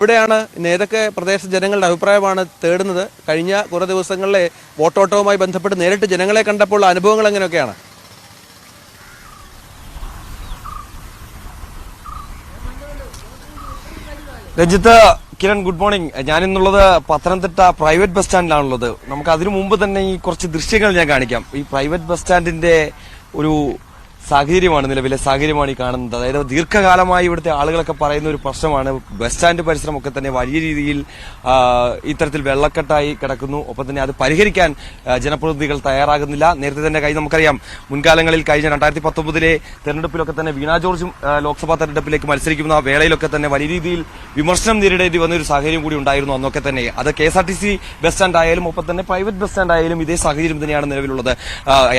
ഇവിടെയാണ് ഏതൊക്കെ പ്രദേശ ജനങ്ങളുടെ അഭിപ്രായമാണ് തേടുന്നത്? കഴിഞ്ഞ കുറേ ദിവസങ്ങളിലെ വോട്ടോട്ടവുമായി ബന്ധപ്പെട്ട് നേരിട്ട് ജനങ്ങളെ കണ്ടപ്പോൾ അനുഭവങ്ങൾ എങ്ങനെയൊക്കെയാണ്? Ranjith, Kiran, good morning. ഞാനിന്നുള്ളത് പത്തനംതിട്ട പ്രൈവറ്റ് ബസ് സ്റ്റാൻഡിലാണുള്ളത്. നമുക്ക് അതിനു മുമ്പ് തന്നെ ഈ കുറച്ച് ദൃശ്യങ്ങൾ ഞാൻ കാണിക്കാം. ഈ പ്രൈവറ്റ് ബസ് സ്റ്റാൻഡിന്റെ ഒരു നിലവിലെ സാഹചര്യമാണ് ഈ കാണുന്നത്. അതായത് ദീർഘകാലമായി ഇവിടുത്തെ ആളുകളൊക്കെ പറയുന്ന ഒരു പ്രശ്നമാണ് ബസ് സ്റ്റാൻഡ് പരിസരമൊക്കെ തന്നെ വലിയ രീതിയിൽ ഇത്തരത്തിൽ വെള്ളക്കെട്ടായി കിടക്കുന്നു. ഒപ്പം തന്നെ അത് പരിഹരിക്കാൻ ജനപ്രതിനിധികൾ തയ്യാറാകുന്നില്ല. നേരത്തെ തന്നെ നമുക്കറിയാം, മുൻകാലങ്ങളിൽ കഴിഞ്ഞ 2019 തെരഞ്ഞെടുപ്പിലൊക്കെ തന്നെ വീണ ജോർജും ലോക്സഭാ തെരഞ്ഞെടുപ്പിലേക്ക് മത്സരിക്കുന്ന വേളയിലൊക്കെ തന്നെ വലിയ രീതിയിൽ വിമർശനം നേരിടേണ്ടി വന്ന ഒരു സാഹചര്യം കൂടി ഉണ്ടായിരുന്നു അന്നൊക്കെ തന്നെ. അത് KSRTC ബസ് സ്റ്റാൻഡ് ആയാലും ഒപ്പം തന്നെ പ്രൈവറ്റ് ബസ് സ്റ്റാൻഡ് ആയാലും ഇതേ സാഹചര്യം തന്നെയാണ് നിലവിലുള്ളത്.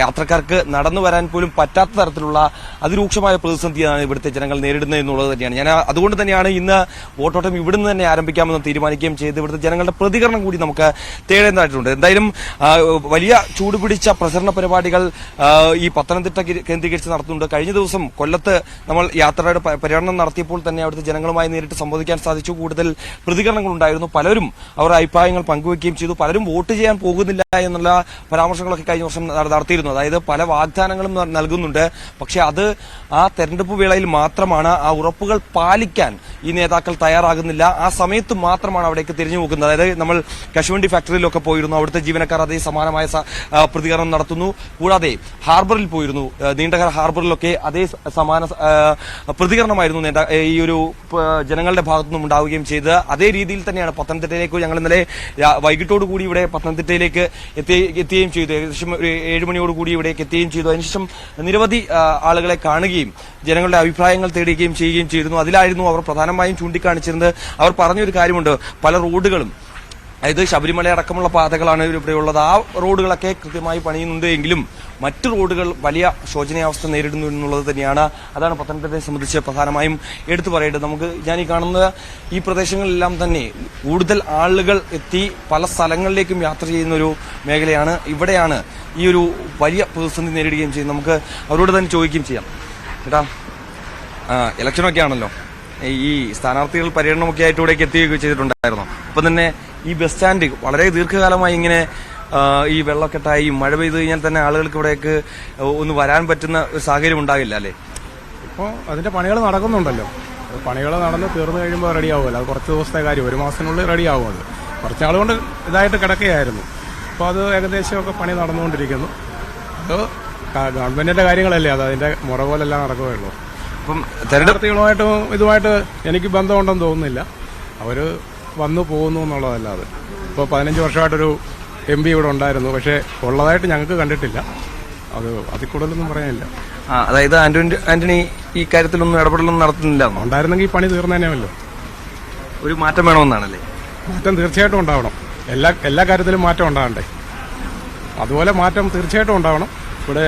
യാത്രക്കാർക്ക് നടന്നു വരാൻ പോലും പറ്റാത്ത തരത്തിലുള്ള അതിരൂക്ഷമായ പ്രതിസന്ധിയാണ് ഇവിടുത്തെ ജനങ്ങൾ നേരിടുന്നത് എന്നുള്ളത് തന്നെയാണ്. ഞാൻ അതുകൊണ്ട് തന്നെയാണ് ഇന്ന് വോട്ടോട്ടം ഇവിടുന്ന് തന്നെ ആരംഭിക്കാമെന്ന് തീരുമാനിക്കുകയും ചെയ്ത് ഇവിടുത്തെ ജനങ്ങളുടെ പ്രതികരണം കൂടി നമുക്ക് തേടേണ്ടതായിട്ടുണ്ട്. എന്തായാലും വലിയ ചൂടുപിടിച്ച പ്രചരണ പരിപാടികൾ ഈ പത്തനംതിട്ട കേന്ദ്രീകരിച്ച് നടത്തുന്നുണ്ട്. കഴിഞ്ഞ ദിവസം കൊല്ലത്ത് നമ്മൾ യാത്രയുടെ പര്യടനം നടത്തിയപ്പോൾ തന്നെ അവിടുത്തെ ജനങ്ങളുമായി നേരിട്ട് സംവദിക്കാൻ സാധിച്ചു. കൂടുതൽ പ്രതികരണങ്ങൾ ഉണ്ടായിരുന്നു. പലരും അവരുടെ അഭിപ്രായങ്ങൾ പങ്കുവയ്ക്കുകയും ചെയ്തു. പലരും വോട്ട് ചെയ്യാൻ പോകുന്നില്ല എന്നുള്ള പരാമർശങ്ങളൊക്കെ കഴിഞ്ഞ വർഷം നടത്തിയിരുന്നു. അതായത് പല വാഗ്ദാനങ്ങളും നൽകുന്നുണ്ട്, പക്ഷെ അത് ആ തെരഞ്ഞെടുപ്പ് വേളയിൽ മാത്രമാണ്. ആ ഉറപ്പുകൾ പാലിക്കാൻ ഈ നേതാക്കൾ തയ്യാറാകുന്നില്ല. ആ സമയത്ത് മാത്രമാണ് അവിടേക്ക് തിരിഞ്ഞു നോക്കുന്നത്. അതായത് നമ്മൾ കശുവണ്ടി ഫാക്ടറിയിലൊക്കെ പോയിരുന്നു. അവിടുത്തെ ജീവനക്കാർ അതേ സമാനമായ പ്രതികരണം നടത്തുന്നു. കൂടാതെ ഹാർബറിൽ പോയിരുന്നു, നീണ്ടകര ഹാർബറിലൊക്കെ അതേ സമാന പ്രതികരണമായിരുന്നു ഈ ഒരു ജനങ്ങളുടെ ഭാഗത്തുനിന്നും ഉണ്ടാവുകയും ചെയ്ത്. അതേ രീതിയിൽ തന്നെയാണ് പത്തനംതിട്ടയിലേക്ക് ഞങ്ങൾ ഇന്നലെ വൈകിട്ടോടുകൂടി ഇവിടെ പത്തനംതിട്ടയിലേക്ക് എത്തുകയും ചെയ്തു. ഏകദേശം ഒരു 7 മണിയോടുകൂടി ഇവിടേക്ക് എത്തുകയും ചെയ്തു. അതിനുശേഷം നിരവധി ആളുകളെ കാണുകയും ജനങ്ങളുടെ അഭിപ്രായങ്ങൾ തേടുകയും ചെയ്യുകയും ചെയ്തിരുന്നു. അതിലായിരുന്നു അവർ പ്രധാനമായും ചൂണ്ടിക്കാണിച്ചിരുന്നത്. അവർ പറഞ്ഞൊരു കാര്യമുണ്ട്, പല റോഡുകളും, അതായത് ശബരിമല അടക്കമുള്ള പാതകളാണ് ഇവിടെയുള്ളത്, ആ റോഡുകളൊക്കെ കൃത്യമായി പണിയുന്നുണ്ട് എങ്കിലും മറ്റു റോഡുകൾ വലിയ ശോചനീയാവസ്ഥ നേരിടുന്നു എന്നുള്ളത് തന്നെയാണ്. അതാണ് പത്തനംതിട്ടയെ സംബന്ധിച്ച് പ്രധാനമായും എടുത്തു പറയേണ്ടത്. ഞാൻ ഈ കാണുന്ന ഈ പ്രദേശങ്ങളിലെല്ലാം തന്നെ കൂടുതൽ ആളുകൾ എത്തി പല സ്ഥലങ്ങളിലേക്കും യാത്ര ചെയ്യുന്ന ഒരു മേഖലയാണ്. ഇവിടെയാണ് ഈ ഒരു വലിയ പ്രതിസന്ധി നേരിടുകയും ചെയ്യുന്നത്. നമുക്ക് അവരോട് തന്നെ ചോദിക്കുകയും ചെയ്യാം. ചേട്ടാ, ഇലക്ഷനൊക്കെ ആണല്ലോ, ഈ സ്ഥാനാർത്ഥികൾ പര്യടനമൊക്കെ ആയിട്ട് ഇവിടേക്ക് എത്തുകയൊക്കെ ചെയ്തിട്ടുണ്ടായിരുന്നു. അപ്പം തന്നെ ഈ ബസ് സ്റ്റാൻഡ് വളരെ ദീർഘകാലമായി ഇങ്ങനെ ഈ വെള്ളക്കെട്ടായി മഴ പെയ്ത് കഴിഞ്ഞാൽ തന്നെ ആളുകൾക്ക് ഇവിടേക്ക് ഒന്ന് വരാൻ പറ്റുന്ന ഒരു സാഹചര്യം ഉണ്ടാകില്ല അല്ലേ? ഇപ്പോൾ അതിന്റെ പണികൾ നടക്കുന്നുണ്ടല്ലോ. പണികൾ നടന്ന് തീർന്നു കഴിയുമ്പോൾ റെഡി ആവുമല്ലോ. അത് കുറച്ച് ദിവസത്തെ കാര്യം, 1 മാസത്തിനുള്ളിൽ റെഡി ആവും. അത് കുറച്ച് നാളുകൊണ്ട് ഇതായിട്ട് കിടക്കുകയായിരുന്നു. അപ്പോൾ അത് ഏകദേശമൊക്കെ പണി നടന്നുകൊണ്ടിരിക്കുന്നു. അത് ഗവൺമെന്റിന്റെ കാര്യങ്ങളല്ലേ, അത് അതിന്റെ മുറ പോലെല്ലാം നടക്കുകയുള്ളൂ. അപ്പം തെരഞ്ഞെടുപ്പുകളുമായിട്ടും ഇതുമായിട്ട് എനിക്ക് ബന്ധമുണ്ടെന്ന് തോന്നുന്നില്ല. അവർ വന്നു പോകുന്നു എന്നുള്ളതല്ലാതെ. ഇപ്പോൾ 15 വർഷമായിട്ടൊരു MP ഇവിടെ ഉണ്ടായിരുന്നു, പക്ഷേ ഉള്ളതായിട്ട് ഞങ്ങൾക്ക് കണ്ടിട്ടില്ല. അത് അതിൽ കൂടുതലൊന്നും പറയാനില്ല. അതായത് ആന്റണി ഈ കാര്യത്തിലൊന്നും ഇടപെടലൊന്നും നടത്തുന്നില്ല. ഉണ്ടായിരുന്നെങ്കിൽ ഈ പണി തീർന്നേനെയല്ലോ. ഒരു മാറ്റം വേണമെന്നാണല്ലേ? മാറ്റം തീർച്ചയായിട്ടും ഉണ്ടാവണം. എല്ലാ കാര്യത്തിലും മാറ്റം ഉണ്ടാകണ്ടേ? അതുപോലെ മാറ്റം തീർച്ചയായിട്ടും ഉണ്ടാവണം. ഇവിടെ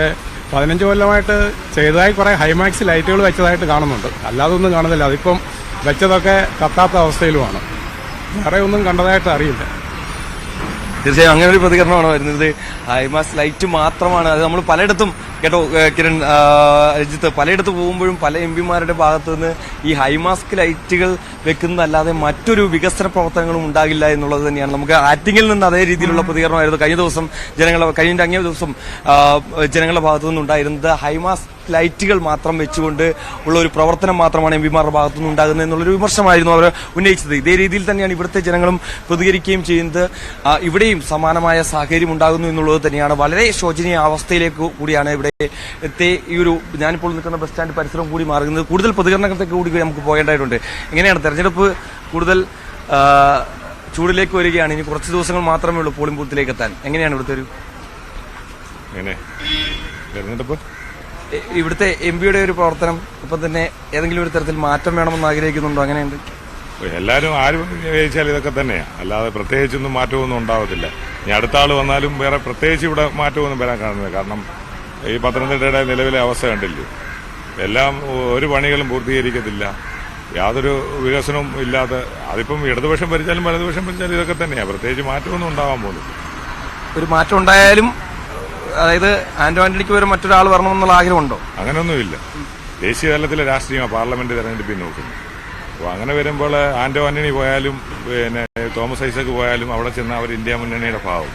15 കൊല്ലമായിട്ട് ചെയ്തതായി കുറെ ഹൈമാക്സ് ലൈറ്റുകൾ വെച്ചതായിട്ട് കാണുന്നുണ്ട്. അല്ലാതെ ഒന്നും കാണുന്നില്ല. അതിപ്പം വെച്ചതൊക്കെ കത്താത്ത അവസ്ഥയിലുമാണ്. വേറെ ഒന്നും കണ്ടതായിട്ട് അറിയില്ല. തീർച്ചയായും അങ്ങനെ ഒരു പ്രതികരണമാണ് വരുന്നത്. ഹൈമാസ് ലൈറ്റ് മാത്രമാണ് അത്. നമ്മൾ പലയിടത്തും കേട്ടോ കിരൺ, രഞ്ജിത്ത്, പലയിടത്ത് പോകുമ്പോഴും പല MP-മാരുടെ ഭാഗത്തു നിന്ന് ഈ ഹൈമാസ്ക് ലൈറ്റുകൾ വെക്കുന്നതല്ലാതെ മറ്റൊരു വികസന പ്രവർത്തനങ്ങളും ഉണ്ടാകില്ല എന്നുള്ളത് തന്നെയാണ്. നമുക്ക് ആറ്റിങ്ങിൽ നിന്ന് അതേ രീതിയിലുള്ള പ്രതികരണമായിരുന്നു കഴിഞ്ഞ ദിവസം അങ്ങേ ദിവസം ജനങ്ങളുടെ ഭാഗത്തു നിന്നുണ്ടായിരുന്നത്. ഹൈമാസ്ക് ലൈറ്റുകൾ മാത്രം വെച്ചുകൊണ്ട് ഉള്ള ഒരു പ്രവർത്തനം മാത്രമാണ് MP-മാരുടെ ഭാഗത്തു നിന്ന് ഉണ്ടാകുന്നത് എന്നുള്ളൊരു വിമർശനമായിരുന്നു അവർ ഉന്നയിച്ചത്. ഇതേ രീതിയിൽ തന്നെയാണ് ഇവിടുത്തെ ജനങ്ങളും പ്രതികരിക്കുകയും ചെയ്യുന്നത്. ഇവിടെയും സമാനമായ സാഹചര്യം ഉണ്ടാകുന്നു എന്നുള്ളത് തന്നെയാണ്. വളരെ ശോചനീയ അവസ്ഥയിലേക്ക് കൂടിയാണ് ഇവിടെ ഈ ഒരു ഞാനിപ്പോൾ നിൽക്കുന്ന ബസ് സ്റ്റാൻഡ് പരിസരം കൂടി മാറുന്നത്. കൂടുതൽ പ്രതികരണങ്ങളൊക്കെ കൂടി നമുക്ക് പോകേണ്ടതായിട്ടുണ്ട്. എങ്ങനെയാണ് തെരഞ്ഞെടുപ്പ് കൂടുതൽ ചൂടിലേക്ക് വരികയാണ്? ഇനി കുറച്ച് ദിവസങ്ങൾ മാത്രമേ ഉള്ളൂ പോളിംഗ് ബൂത്തിലേക്ക് എത്താൻ. എങ്ങനെയാണ് ഇവിടുത്തെ ഒരു തെരഞ്ഞെടുപ്പ്, ഇവിടുത്തെ MP-യുടെ ഒരു പ്രവർത്തനം? ഇപ്പം തന്നെ ഏതെങ്കിലും ഒരു തരത്തിൽ മാറ്റം വേണമെന്ന് ആഗ്രഹിക്കുന്നുണ്ടോ? അങ്ങനെയുണ്ട്. എല്ലാവരും ആരും ചോദിച്ചാൽ ഇതൊക്കെ തന്നെയാണ്, അല്ലാതെ പ്രത്യേകിച്ചൊന്നും മാറ്റമൊന്നും ഉണ്ടാവത്തില്ല. ഇനി അടുത്ത ആൾ വന്നാലും വേറെ പ്രത്യേകിച്ച് ഇവിടെ മാറ്റമൊന്നും വരാൻ കാണുന്നില്ല. കാരണം ഈ പത്തനംതിട്ടയുടെ നിലവിലെ അവസ്ഥ കണ്ടില്ലേ, എല്ലാം ഒരു പണികളും പൂർത്തീകരിക്കത്തില്ല, യാതൊരു വികസനവും ഇല്ലാതെ. അതിപ്പം ഇടതുപക്ഷം ഭരിച്ചാലും വലതുപക്ഷം ഭരിച്ചാലും ഇതൊക്കെ തന്നെയാണ്, പ്രത്യേകിച്ച് മാറ്റമൊന്നും ഉണ്ടാവാൻ പോകുന്നു. ഒരു മാറ്റം ഉണ്ടായാലും, അതായത് ആന്റണിക്ക് വരെ മറ്റൊരാൾ വരണമെന്നുള്ള ആഗ്രഹമുണ്ടോ? അങ്ങനെയൊന്നുമില്ല. ദേശീയ തലത്തിലെ രാഷ്ട്രീയമാണ് പാർലമെന്റ് തെരഞ്ഞെടുപ്പിൽ നോക്കുന്നത്. അപ്പോൾ അങ്ങനെ വരുമ്പോൾ ആന്റോ ആന്റണി പോയാലും പിന്നെ തോമസ് ഐസക് പോയാലും അവിടെ ചെന്ന് അവർ ഇന്ത്യ മുന്നണിയുടെ ഭാവം.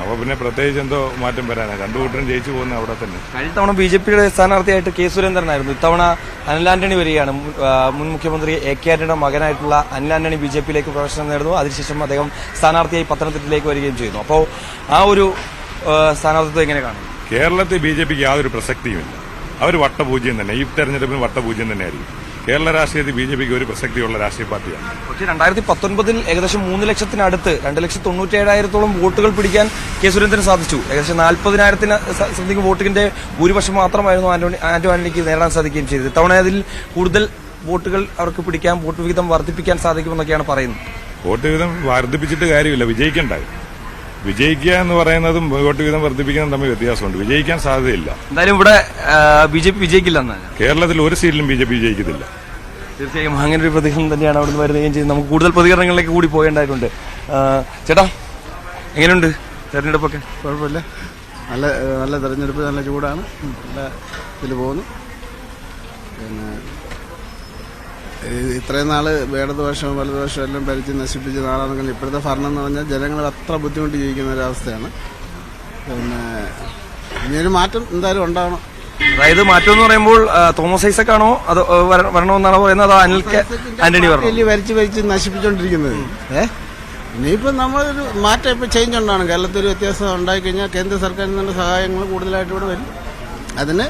അപ്പോൾ പിന്നെ പ്രത്യേകിച്ച് എന്തോ മാറ്റം വരാനാണ്. രണ്ടു കൂട്ടരും ജയിച്ചു പോകുന്ന അവിടെ തന്നെ. കഴിഞ്ഞ തവണ ബി.ജെ.പിയുടെ സ്ഥാനാർത്ഥിയായിട്ട് കെ സുരേന്ദ്രനായിരുന്നു. ഇത്തവണ അനിൽ ആന്റണി വരികയാണ്. മുൻ മുഖ്യമന്ത്രി എ കെ ആന്റണിയുടെ മകനായിട്ടുള്ള അനിൽ ആന്റണി ബി.ജെ.പിയിലേക്ക് പ്രവേശനം നേടുന്നു. അതിനുശേഷം അദ്ദേഹം സ്ഥാനാർത്ഥിയായി പത്തനംതിട്ടയിലേക്ക് വരികയും ചെയ്യുന്നു. അപ്പോൾ ആ ഒരു സ്ഥാനാർത്ഥിത്വം എങ്ങനെ കാണും? കേരളത്തിൽ ബി.ജെ.പിക്ക് യാതൊരു പ്രസക്തിയുമില്ല. അവർ വട്ടപൂജ്യം തന്നെ. ഈ തെരഞ്ഞെടുപ്പിന് വട്ടപൂജ്യം തന്നെയായിരിക്കും. കേരള രാഷ്ട്രീയത്തിൽ ബി.ജെ.പിക്ക് ഒരു പ്രസക്തിയുള്ള രാഷ്ട്രീയ പാർട്ടിയാണ്. പക്ഷേ 2019 ഏകദേശം 3 ലക്ഷത്തിനടുത്ത് 2,97,000 വോട്ടുകൾ പിടിക്കാൻ കെ സുരേന്ദ്രന് സാധിച്ചു. ഏകദേശം 40,000 സംതിങ് വോട്ടിന്റെ ഭൂരിപക്ഷം മാത്രമായിരുന്നു ആന്റോ ആന്റണിക്ക് നേടാൻ സാധിക്കുകയും ചെയ്തത്. ഇത്തവണ അതിൽ കൂടുതൽ വോട്ടുകൾ അവർക്ക് പിടിക്കാൻ, വോട്ട് വിഹിതം വർദ്ധിപ്പിക്കാൻ സാധിക്കുമെന്നൊക്കെയാണ് പറയുന്നത്. വോട്ട് വിഹിതം വർദ്ധിപ്പിച്ചിട്ട് കാര്യമില്ല, വിജയിക്കണ്ടായി. വിജയിക്കുക എന്ന് പറയുന്നതും വോട്ട് വിഹിതം വർദ്ധിപ്പിക്കുന്നതും തമ്മിൽ വ്യത്യാസമുണ്ട്. വിജയിക്കാൻ സാധ്യതയില്ല. എന്തായാലും ഇവിടെ ബി.ജെ.പി വിജയിക്കില്ലെന്നാണ്. കേരളത്തിൽ ഒരു സീറ്റിലും ബി.ജെ.പി വിജയിക്കത്തില്ല. തീർച്ചയായും അങ്ങനെ ഒരു പ്രതികരണം തന്നെയാണ് അവിടുന്ന് വരുകയും ചെയ്യുന്നത്. നമുക്ക് കൂടുതൽ പ്രതികരണങ്ങളിലേക്ക് കൂടി പോകേണ്ടതായിട്ടുണ്ട്. ചേട്ടാ, എങ്ങനെയുണ്ട് തെരഞ്ഞെടുപ്പൊക്കെ? കുഴപ്പമില്ല, നല്ല തെരഞ്ഞെടുപ്പ്, നല്ല ചൂടാണ്, നല്ല ഇതിൽ പോകുന്നു. പിന്നെ ഇത്രയും നാള് ഇടതുപക്ഷവും വലതുപക്ഷവും എല്ലാം ഭരിച്ച് നശിപ്പിച്ച നാളാണെങ്കിൽ ഇപ്പോഴത്തെ ഭരണം എന്ന് പറഞ്ഞാൽ ജനങ്ങൾ അത്ര ബുദ്ധിമുട്ട് ജീവിക്കുന്ന ഒരവസ്ഥയാണ്. പിന്നെ ഇനിയൊരു മാറ്റം എന്തായാലും ഉണ്ടാവണം. അതായത് മാറ്റം എന്ന് പറയുമ്പോൾ തോമസ് ഐസക് ആണോ അത് വരണമെന്നാണോ പറയുന്നത്, അതോ അനിൽ ആന്റണി ഭരിച്ച് നശിപ്പിച്ചുകൊണ്ടിരിക്കുന്നത്? ഇനിയിപ്പോൾ നമ്മളൊരു മാറ്റം ഇപ്പോൾ ചേഞ്ച് ഉണ്ടാണ്. കേരളത്തിൽ ഒരു വ്യത്യാസം ഉണ്ടായിക്കഴിഞ്ഞാൽ കേന്ദ്ര സർക്കാരിൽ നിന്നുള്ള സഹായങ്ങൾ കൂടുതലായിട്ട് ഇവിടെ വരും. അതിന്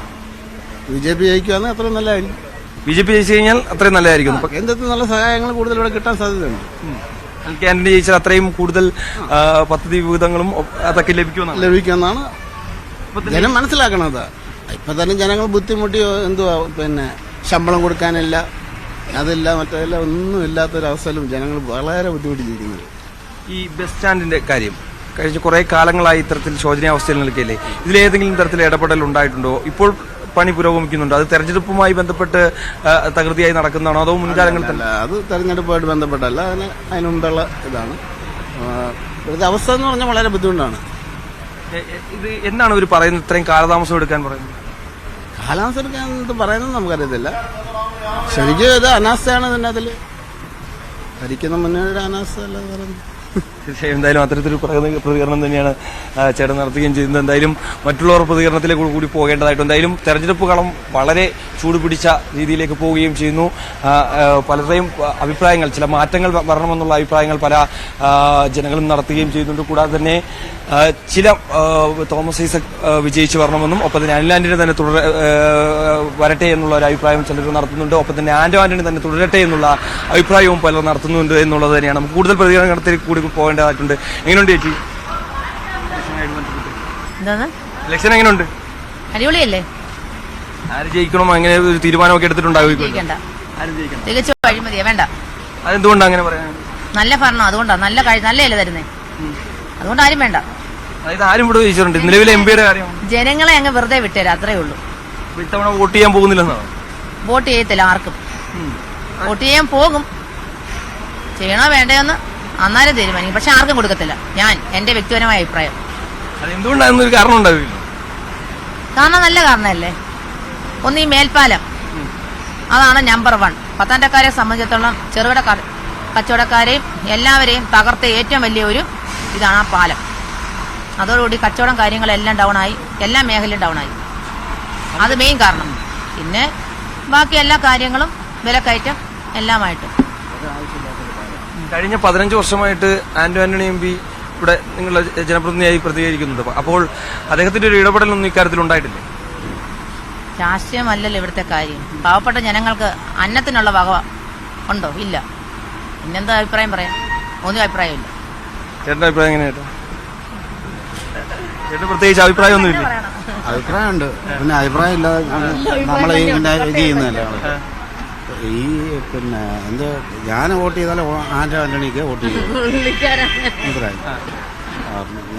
ബി.ജെ.പി ജയിക്കുകയാണെങ്കിൽ അത്രയും നല്ലതായിരിക്കും. ബി.ജെ.പി ജയിച്ചു കഴിഞ്ഞാൽ അത്രയും നല്ലതായിരിക്കും. കേന്ദ്രത്തിൽ നല്ല സഹായങ്ങൾ കൂടുതൽ ഇവിടെ കിട്ടാൻ സാധ്യതയുണ്ട്. അനിൽ ആന്റണി ജയിച്ചാൽ അത്രയും കൂടുതൽ പദ്ധതി വിഹിതങ്ങളും അതൊക്കെ ലഭിക്കുമെന്നാണ് ജനം മനസ്സിലാക്കണത്. ഇപ്പൊ തന്നെ ജനങ്ങൾ ബുദ്ധിമുട്ടി എന്തുവാ, പിന്നെ ശമ്പളം കൊടുക്കാനില്ല, അതില്ല, മറ്റതില്ല, ഒന്നും ഇല്ലാത്തൊരവസ്ഥയിലും ജനങ്ങൾ വളരെ ബുദ്ധിമുട്ടിയിരിക്കുന്നത്. ഈ ബസ് സ്റ്റാൻഡിന്റെ കാര്യം കഴിഞ്ഞ കുറെ കാലങ്ങളായി ഇത്തരത്തിൽ ശോചനീയാവസ്ഥയിൽ നിൽക്കുകയല്ലേ? ഇതിലേതെങ്കിലും തരത്തിൽ ഇടപെടൽ ഉണ്ടായിട്ടുണ്ടോ? ഇപ്പോൾ പണി പുരോഗമിക്കുന്നുണ്ടോ? അത് തെരഞ്ഞെടുപ്പുമായി ബന്ധപ്പെട്ട് തകൃതിയായി നടക്കുന്നതാണോ, അതോ മുൻകാലങ്ങളിൽ തന്നെ? അത് തെരഞ്ഞെടുപ്പുമായിട്ട് ബന്ധപ്പെട്ടല്ല, അതിന് മുമ്പുള്ള ഇതാണ്. ഇവിടുത്തെ അവസ്ഥ എന്ന് പറഞ്ഞാൽ വളരെ ബുദ്ധിമുട്ടാണ്. ഇത് എന്നാണ് ഇവർ പറയുന്നത് ഇത്രയും കാലതാമസം എടുക്കാൻ പറയുന്നത്? കാലാവസ്ഥ എടുക്കാൻ എന്ത് പറയുന്നത് നമുക്കറിയത്തില്ല. ശരിക്കും ഇത് അനാസ്ഥയാണ്. തന്നെ അതിൽ ഭരിക്കുന്ന മുന്നണിയുടെ അനാസ്ഥ അല്ലാതെ പറയുന്നത്. തീർച്ചയായും എന്തായാലും അത്തരത്തിലൊരു പ്രതികരണം തന്നെയാണ് ചേട്ടൻ നടത്തുകയും ചെയ്യുന്നത്. എന്തായാലും മറ്റുള്ളവർ പ്രതികരണത്തിലേക്ക് കൂടി പോകേണ്ടതായിട്ട്. എന്തായാലും തെരഞ്ഞെടുപ്പ് കളം വളരെ ചൂടുപിടിച്ച രീതിയിലേക്ക് പോവുകയും ചെയ്യുന്നു. പലരുടെയും അഭിപ്രായങ്ങൾ, ചില മാറ്റങ്ങൾ വരണമെന്നുള്ള അഭിപ്രായങ്ങൾ പല ജനങ്ങളും നടത്തുകയും ചെയ്യുന്നുണ്ട്. കൂടാതെ തന്നെ ചില തോമസ് ഐസക് വിജയിച്ച് വരണമെന്നും ഒപ്പം തന്നെ അനിൽ ആന്റണി തന്നെ വരട്ടെ എന്നുള്ള ഒരു അഭിപ്രായം ചിലർ നടത്തുന്നുണ്ട്. ഒപ്പം തന്നെ ആന്റോ ആന്റണി തന്നെ തുടരട്ടെ എന്നുള്ള അഭിപ്രായവും പലർ നടത്തുന്നുണ്ട് എന്നുള്ളത് തന്നെയാണ്. നമുക്ക് കൂടുതൽ പ്രതികരണത്തിലേക്ക് കൂടി പോകേണ്ടതായിട്ടുണ്ട്. എങ്ങനെയുണ്ട് ചേച്ചി ഇലക്ഷൻ? എങ്ങനെയുണ്ട്? അടിപൊളിയല്ലേ? ആര് ജയിക്കണോ അങ്ങനെ ഒരു തീരുമാനമൊക്കെ എടുത്തിട്ടുണ്ടാവും? തികച്ചും അഴിമതിയാ, വേണ്ട. അതെന്തുകൊണ്ടാണ് അങ്ങനെ പറയാൻ? നല്ല ഭരണം, അതുകൊണ്ടാണ്. നല്ലല്ലേ തരുന്നേ, അതുകൊണ്ട് ആരും വേണ്ട. അതായത് ആരും ഇവിടെ ജയിച്ചിട്ടുണ്ട്. നിലവിലെ എംപിയുടെ കാര്യം ജനങ്ങളെ അങ്ങ് വെറുതെ വിട്ടേരാ, അത്രേ ഉള്ളൂ. ഇത്തവണ വോട്ട് ചെയ്യാൻ പോകുന്നില്ലെന്നാണ്? വോട്ട് ചെയ്യത്തില്ല ആർക്കും. വോട്ട് ചെയ്യാൻ പോകും, ചെയ്യണോ വേണ്ടയോന്ന് അന്നേരം തീരുമാനിക്കും. പക്ഷെ ആർക്കും കൊടുക്കത്തില്ല. എന്റെ വ്യക്തിപരമായ അഭിപ്രായം. അതെന്തുകൊണ്ടാണെന്നൊരു കാരണം ഉണ്ടാവില്ല. കാരണം നല്ല കാരണമല്ലേ. ഒന്ന് ഈ മേൽപ്പാലം, അതാണ് നമ്പർ 1. പത്തനംതിട്ടക്കാരെ സംബന്ധിച്ചിടത്തോളം ചെറുകിട കച്ചവടക്കാരെയും എല്ലാവരെയും തകർത്ത ഏറ്റവും വലിയ ഒരു ഇതാണ് ആ പാലം. അതോടുകൂടി കച്ചവടം കാര്യങ്ങളെല്ലാം ഡൗണായി, എല്ലാ മേഖലയും ഡൗണായി. അത് മെയിൻ കാരണം. പിന്നെ ബാക്കി എല്ലാ കാര്യങ്ങളും വിലക്കയറ്റം എല്ലാമായിട്ട്. കഴിഞ്ഞ 15 വർഷമായിട്ട് ആന്റോ ആന്റണി എംപി ഇവിടെ നിങ്ങളുടെ ജനപ്രതിനിധിയായി പ്രതികരിക്കുന്നുണ്ട്. അപ്പോൾ അദ്ദേഹത്തിന്റെ ഒരു ഇടപെടലൊന്നും ഇക്കാര്യത്തിൽ ഉണ്ടായിട്ടില്ലേ? രാഷ്ട്രീയമല്ലല്ലോ ഇവിടുത്തെ കാര്യം. പാവപ്പെട്ട ജനങ്ങൾക്ക് അന്നത്തിനുള്ള വക ഉണ്ടോ? ഇല്ല. പിന്നെന്താ അഭിപ്രായം പറയാം? ഒന്നും അഭിപ്രായമില്ല. ചേട്ടന്റെ അഭിപ്രായം എങ്ങനെയാ? ചേട്ടൻ പ്രത്യേകിച്ച് അഭിപ്രായമൊന്നുമില്ല? അഭിപ്രായമുണ്ട്. പിന്നെ അഭിപ്രായം ഇല്ലാതെ നമ്മളെ ഇത് ചെയ്യുന്നതല്ലേ. ഈ പിന്നെ എന്ത് ഞാൻ വോട്ട് ചെയ്താലും ആന്റോ ആന്റണിക്ക് വോട്ട് ചെയ്യും. അഭിപ്രായം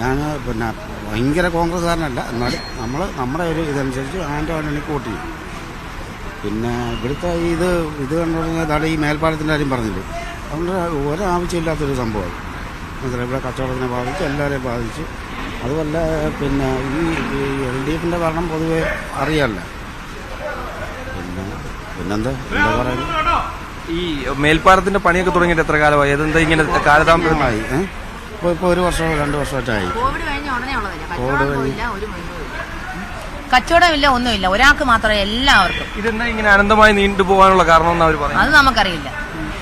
ഞാൻ പിന്നെ ഭയങ്കര കോൺഗ്രസ്സുകാരനല്ല, എന്നാലും നമ്മുടെ ഒരു ഇതനുസരിച്ച് ആന്റോ ആന്റണിക്ക് വോട്ട് ചെയ്യും. പിന്നെ ഇവിടുത്തെ ഇത് കണ്ടു കഴിഞ്ഞാൽ ഈ മേൽപ്പാലത്തിൻ്റെ കാര്യം പറഞ്ഞില്ലേ, അതുകൊണ്ട് ഒരാവശ്യമില്ലാത്തൊരു സംഭവമായി. മനസ്സിലായി. ഇവിടെ കച്ചവടത്തിനെ ബാധിച്ച്, എല്ലാവരെയും ബാധിച്ച്. അതുമല്ല പിന്നെ ഈ LDFിൻ്റെ ഭരണം പൊതുവെ അറിയാമല്ലോ. പിന്നെന്താ പറയുന്നത്? ഈ മേൽപ്പാലത്തിന്റെ പണിയൊക്കെ തുടങ്ങിയിട്ട് എത്ര കാലമായി? അതെന്താ ഇങ്ങനെ കാലതാമസം? ഇപ്പോൾ 1 വർഷമോ 2 വർഷമായിട്ടായി. കോവിഡ് കഴിഞ്ഞ ഉടനെ ഉള്ളതല്ലേ, കച്ചവടമില്ല, ഒരു കച്ചവടമില്ല, ഒന്നുമില്ല, ഒരാൾക്ക് മാത്രമേ, എല്ലാവർക്കും. ഇതെന്താ ഇങ്ങനെ അനന്തമായി നീണ്ടു പോകാനുള്ള കാരണം എന്ന് അവർ പറയുന്നത്? അത് നമുക്കറിയില്ല.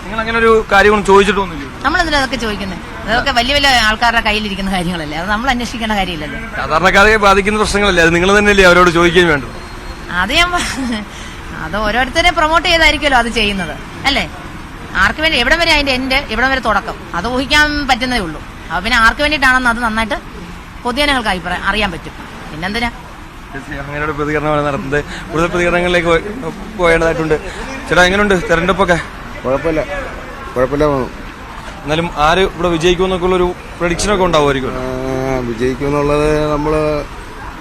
നിങ്ങൾ അങ്ങനെ ഒരു കാര്യമൊന്നും ചോദിച്ചിട്ടൊന്നുമില്ല? നമ്മളെന്തിനാ അതൊക്കെ ചോദിക്കുന്നത്? അതൊക്കെ വലിയ വലിയ ആൾക്കാരുടെ കയ്യിലിരിക്കുന്ന കാര്യങ്ങളല്ലേ, അത് നമ്മൾ അന്വേഷിക്കേണ്ട കാര്യമില്ലല്ലോ. സാധാരണക്കാരെ ബാധിക്കുന്ന പ്രശ്നങ്ങളല്ലേ, അത് നിങ്ങൾ തന്നെയല്ലേ അവരോട് ചോദിക്കുകയും വേണ്ടത്? അത് അത് ഓരോരുത്തരെ പ്രൊമോട്ട് ചെയ്തായിരിക്കുമല്ലോ അത് ചെയ്യുന്നത്, അല്ലേ? ആർക്ക് വേണ്ടി, എവിടം വരെ അതിന്റെ എൻഡ്, എവിടം വരെ തുടക്കം, അത് ഊഹിക്കാൻ പറ്റുന്നതേ ഉള്ളൂ. അപ്പൊ പിന്നെ ആർക്ക് വേണ്ടിയിട്ടാണെന്ന് അത് നന്നായിട്ട് പൊതുജനങ്ങൾക്ക് അഭിപ്രായം അറിയാൻ പറ്റും. പിന്നെന്തിനാ അങ്ങനെയുള്ള പ്രതികരണമാണ് നടത്തുന്നത്. കൂടുതൽ പ്രതികരണങ്ങളിലേക്ക് പോയേണ്ടതായിട്ടുണ്ട്. ചേട്ടാ, എങ്ങനെയുണ്ട് തെരഞ്ഞെടുപ്പൊക്കെ? കുഴപ്പമില്ല. എന്നാലും ആര് ഇവിടെ വിജയിക്കുമെന്നൊക്കെ ഉള്ളൊരു പ്രഡിക്ഷനൊക്കെ ഉണ്ടാവുമായിരിക്കും? വിജയിക്കുമെന്നുള്ളത് നമ്മൾ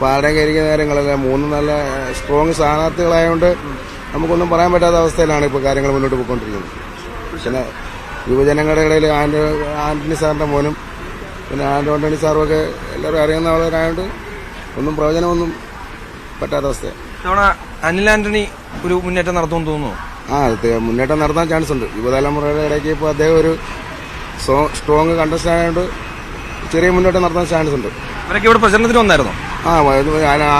പാടാൻ കഴിക്കുന്ന കാര്യങ്ങളല്ല. 3 നല്ല സ്ട്രോങ് സ്ഥാനാർത്ഥികളായതുകൊണ്ട് നമുക്കൊന്നും പറയാൻ പറ്റാത്ത അവസ്ഥയിലാണ് ഇപ്പോൾ കാര്യങ്ങൾ മുന്നോട്ട് പോയിക്കൊണ്ടിരിക്കുന്നത്. പിന്നെ യുവജനങ്ങളുടെ ഇടയിൽ ആന്റണി സാറിന്റെ മോനും പിന്നെ ആന്റണി സാറും ഒക്കെ എല്ലാവരും അറിയുന്ന ആളുകളായതുകൊണ്ട് ഒന്നും പ്രയോജനമൊന്നും പറ്റാത്ത അവസ്ഥയാണ്. ഇത്തവണ അനിൽ ആന്റണി ഒരു മുന്നേറ്റം നടത്തുമെന്ന് തോന്നുന്നു. മുന്നേറ്റം നടത്താൻ ചാൻസ് ഉണ്ട്. യുവതലമുറയുടെ ഇടയ്ക്ക് ഇപ്പോൾ അദ്ദേഹം ഒരു സ്ട്രോങ് കണ്ടസ്റ്റ് ആയതുകൊണ്ട് ചെറിയ മുന്നേറ്റം നടത്താൻ ചാൻസ് ഉണ്ട്. അവരൊക്കെ ഇവിടെ പ്രചരണത്തിന് വന്നായിരുന്നോ?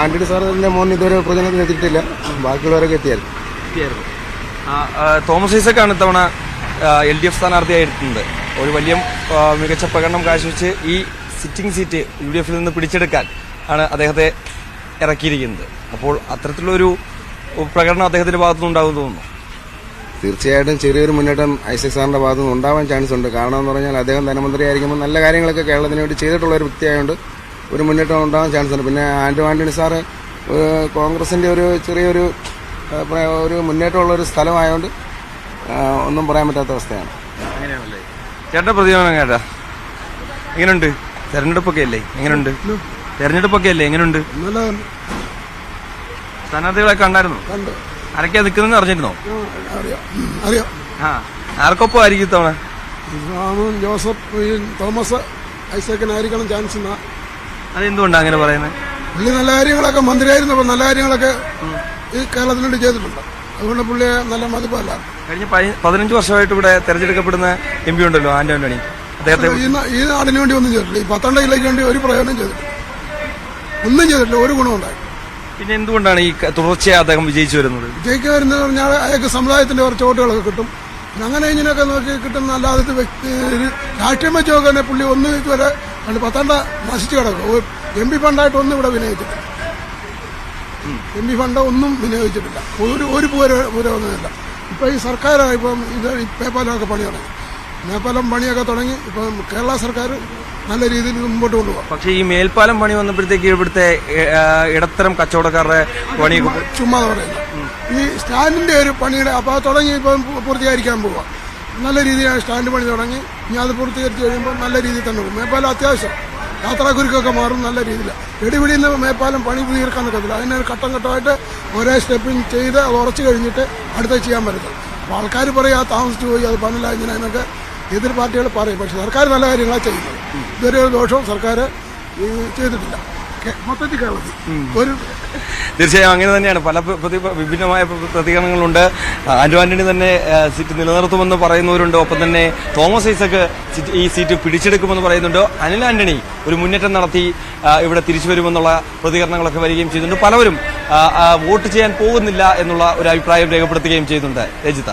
ആന്റണി സാറിന്റെ മോൻ ഇതുവരെ പ്രചരണത്തിന് എത്തിയിട്ടില്ല. ബാക്കിയുള്ളവരൊക്കെ എത്തിയായിരുന്നു. തോമസ് ഐസക്കാണ് ഇത്തവണ LDF സ്ഥാനാർത്ഥിയായിട്ടുണ്ട്. ഒരു വലിയ മികച്ച പ്രകടനം കാഴ്ചവെച്ച് ഈ സിറ്റിംഗ് സീറ്റ് UDF നിന്ന് പിടിച്ചെടുക്കാൻ ആണ് അദ്ദേഹത്തെ ഇറക്കിയിരിക്കുന്നത്. അപ്പോൾ അത്തരത്തിലുള്ളൊരു പ്രകടനം അദ്ദേഹത്തിന്റെ ഭാഗത്തുനിന്നുണ്ടാകും തോന്നുന്നു. തീർച്ചയായിട്ടും ചെറിയൊരു മുന്നേറ്റം ഐസക് സാറിന്റെ ഭാഗത്തുനിന്ന് ഉണ്ടാവാൻ ചാൻസ് ഉണ്ട്. കാരണം എന്ന് പറഞ്ഞാൽ അദ്ദേഹം ധനമന്ത്രിയായിരിക്കുമ്പോൾ നല്ല കാര്യങ്ങളൊക്കെ കേരളത്തിന് വേണ്ടി ചെയ്തിട്ടുള്ള ഒരു വ്യക്തിയായതുകൊണ്ട് ഒരു മുന്നേറ്റം ഉണ്ടാവാൻ ചാൻസ് ഉണ്ട്. പിന്നെ ആന്റണി സാറ് കോൺഗ്രസിന്റെ ഒരു ചെറിയൊരു ഒരു മുന്നേറ്റമുള്ള ഒരു സ്ഥലമായതുകൊണ്ട് ഒന്നും പറയാൻ പറ്റാത്ത അവസ്ഥയാണ്. അങ്ങനെയാണല്ലേ ചേട്ടന്റെ പ്രതികരണം? കേട്ടാ എങ്ങനെയുണ്ട്? തെരഞ്ഞെടുപ്പൊക്കെ അല്ലേ, എങ്ങനെയുണ്ട്? എങ്ങനെയുണ്ട്? സ്ഥാനാർത്ഥികളൊക്കെ കണ്ടായിരുന്നു? ആരൊക്കെയാ നിൽക്കുന്നത് അറിഞ്ഞിരുന്നോ? അറിയാം. ആർക്കൊപ്പം ആയിരിക്കും ഇത്തവണ? ജോസഫ് തോമസ് ഐസക്കിനായിരിക്കണം ചാൻസ്. അതെന്തുകൊണ്ടാണ് അങ്ങനെ പറയുന്നത്? പുള്ളി നല്ല കാര്യങ്ങളൊക്കെ മന്ത്രിയായിരുന്നപ്പോൾ നല്ല കാര്യങ്ങളൊക്കെ ഈ കേരളത്തിന് വേണ്ടി ചെയ്തിട്ടുണ്ട്. അതുകൊണ്ട് പുള്ളിയെ നല്ല മതിപ്പല്ല. കഴിഞ്ഞ 15 വർഷമായിട്ട് ഇവിടെ തെരഞ്ഞെടുക്കപ്പെടുന്ന MP ഉണ്ടല്ലോ ആന്റണി, അദ്ദേഹത്തെ ഈ നാടിന് വേണ്ടി ഒന്നും ചെയ്തിട്ടില്ല. ഈ 12 ജില്ലയ്ക്ക് വേണ്ടി ഒരു പ്രയോജനം ചെയ്തിട്ടില്ല, ഒന്നും ചെയ്തിട്ടില്ല, ഒരു ഗുണമുണ്ടായി. പിന്നെ എന്തുകൊണ്ടാണ് ഈ തുടർച്ചയായി അദ്ദേഹം വിജയിച്ചു വരുന്നത്? വിജയിക്കാൻ വരുന്നത് പറഞ്ഞാൽ അയാൾക്ക് സമുദായത്തിന്റെ കുറച്ച് വോട്ടുകളൊക്കെ കിട്ടും. അങ്ങനെ ഇങ്ങനെയൊക്കെ നോക്കി കിട്ടുന്ന അല്ലാതെ വ്യക്തി രാഷ്ട്രീയം വെച്ച് നോക്കാൻ പുള്ളി ഒന്നും ഇതുവരെ 12 നശിച്ചു കിടക്കും. MP ഫണ്ടായിട്ട് ഒന്നും ഇവിടെ വിനിയോഗിച്ചിട്ടില്ല. MP ഫണ്ട് ഒന്നും വിനിയോഗിച്ചിട്ടില്ല. ഒരു പുരോഗമനമില്ല. ഇപ്പൊ ഈ സർക്കാർ ഇപ്പം ഇത് മേപ്പാലമൊക്കെ പണി തുടങ്ങി. മേപ്പാലം പണിയൊക്കെ തുടങ്ങി. ഇപ്പം കേരള സർക്കാർ നല്ല രീതിയിൽ മുമ്പോട്ട് കൊണ്ടുപോകാം. പക്ഷേ ഈ മേൽപ്പാലം പണി വന്നപ്പോഴത്തേക്ക് ഇവിടുത്തെ ഇടത്തരം കച്ചവടക്കാരുടെ പണി ചുമ്മാ പറയുന്നത് ഈ സ്റ്റാൻഡിന്റെ ഒരു പണിയുടെ അപ്പൊ തുടങ്ങി ഇപ്പം പൂർത്തീകരിക്കാൻ പോവാം. നല്ല രീതിയിലാണ് സ്റ്റാൻഡ് പണി തുടങ്ങി. ഇനി അത് പൂർത്തീകരിച്ച് കഴിയുമ്പോൾ നല്ല രീതിയിൽ തന്നെ പോകും. മേപ്പാലം അത്യാവശ്യം യാത്രാക്കുരുക്കൊക്കെ മാറും നല്ല രീതിയിൽ. വെടിപിടിയിൽ നിന്ന് മേപ്പാലം പണി തീർക്കാൻ നിൽക്കത്തില്ല. അതിനെ ഘട്ടം ഘട്ടമായിട്ട് ഒരേ സ്റ്റെപ്പിങ് ചെയ്ത് അത് ഉറച്ചു കഴിഞ്ഞിട്ട് അടുത്ത ചെയ്യാൻ പറ്റത്തില്ല. അപ്പോൾ ആൾക്കാർ പറയും താമസിച്ചു പോയി, അത് പണില്ല, ഇങ്ങനെ എന്നൊക്കെ എതിർ പാർട്ടികൾ പറയും. പക്ഷെ സർക്കാർ നല്ല കാര്യങ്ങളാണ് ചെയ്യുന്നത്. ഇതൊരു ദോഷവും സർക്കാർ ചെയ്തിട്ടില്ല മൊത്തത്തിൽ കേരളത്തിൽ. തീർച്ചയായും അങ്ങനെ തന്നെയാണ്. പല വിഭിന്നമായ പ്രതികരണങ്ങളുണ്ട്. ആന്റണി തന്നെ സീറ്റ് നിലനിർത്തുമെന്ന് പറയുന്നവരുണ്ട്. ഒപ്പം തന്നെ തോമസ് ഐസക് ഈ സീറ്റ് പിടിച്ചെടുക്കുമെന്ന് പറയുന്നുണ്ട്. അനിൽ ആന്റണി ഒരു മുന്നേറ്റം നടത്തി ഇവിടെ തിരിച്ചു വരുമെന്നുള്ള പ്രതികരണങ്ങളൊക്കെ വരികയും ചെയ്യുന്നുണ്ട്. പലവരും വോട്ട് ചെയ്യാൻ പോകുന്നില്ല എന്നുള്ള ഒരു അഭിപ്രായം രേഖപ്പെടുത്തുകയും ചെയ്യുന്നുണ്ട്. രജിത.